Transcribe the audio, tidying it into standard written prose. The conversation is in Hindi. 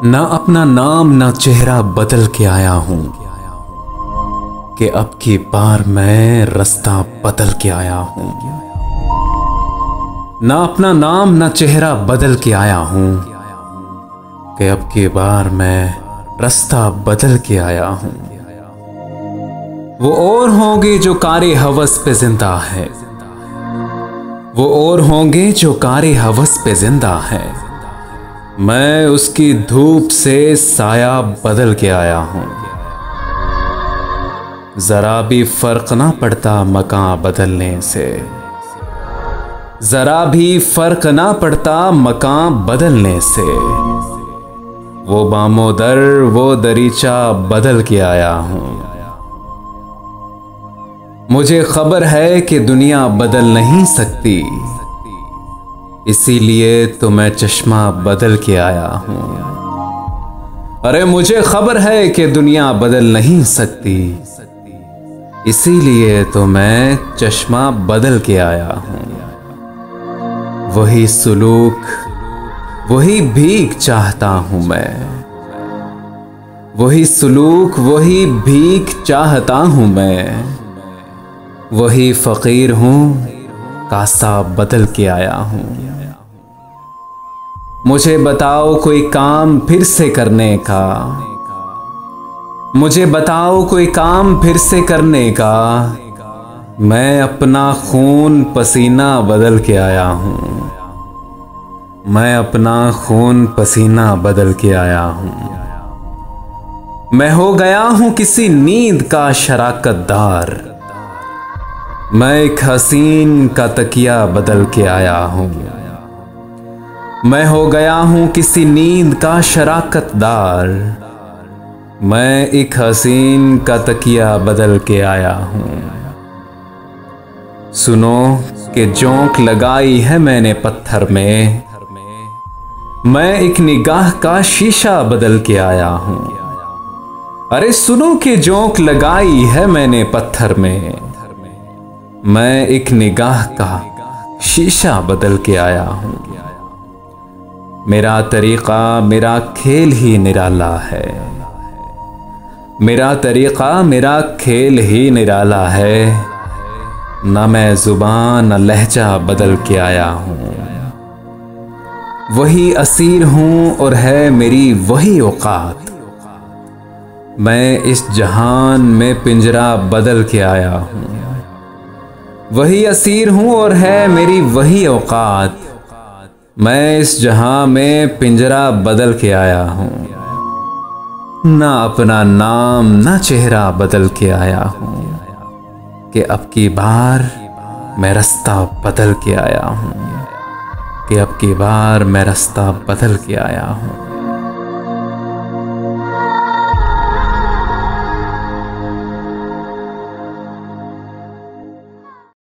ना अपना नाम ना चेहरा बदल के आया हूं कि अब की बार मैं रास्ता बदल के आया हूं। ना अपना नाम ना चेहरा बदल के आया हूं कि अब की बार मैं रास्ता बदल के आया हूं। वो और होंगे जो कारे हवस पे जिंदा है, वो और होंगे जो कारे हवस पे जिंदा है। मैं उसकी धूप से साया बदल के आया हूं। जरा भी फर्क ना पड़ता मकान बदलने से, जरा भी फर्क ना पड़ता मकान बदलने से। वो बामोदर वो दरीचा बदल के आया हूं। मुझे खबर है कि दुनिया बदल नहीं सकती, इसीलिए तो मैं चश्मा बदल के आया हूं। अरे मुझे खबर है कि दुनिया बदल नहीं सकती, इसीलिए तो मैं चश्मा बदल के आया हूं। वही सुलूक वही भीख चाहता हूं मैं, वही सुलूक वही भीख चाहता हूं मैं। वही फकीर हूं कासा बदल के आया हूं। मुझे बताओ कोई काम फिर से करने का, मुझे बताओ कोई काम फिर से करने का। मैं अपना खून पसीना बदल के आया हूं, मैं अपना खून पसीना बदल के आया हूं। मैं हो गया हूं किसी नींद का शराकतदार, मैं एक हसीन का तकिया बदल के आया हूं। मैं हो गया हूं किसी नींद का शराकतदार, मैं एक हसीन का तकिया बदल के आया हूं। सुनो कि जोंक लगाई है मैंने पत्थर में, मैं एक निगाह का शीशा बदल के आया हूं। अरे सुनो कि जोंक लगाई है मैंने पत्थर में, मैं एक निगाह का शीशा बदल के आया हूं। मेरा तरीका मेरा खेल ही निराला है, मेरा तरीका मेरा खेल ही निराला है। ना मैं जुबान न लहजा बदल के आया हूं। वही असीर हूं और है मेरी वही औकात, मैं इस जहान में पिंजरा बदल के आया हूं। वही असीर हूं और है मेरी वही औकात, मैं इस जहां में पिंजरा बदल के आया हूं। ना अपना नाम ना चेहरा बदल के आया हूं कि अब की बार मैं रास्ता बदल के आया हूं, कि अब की बार मैं रास्ता बदल के आया हूं।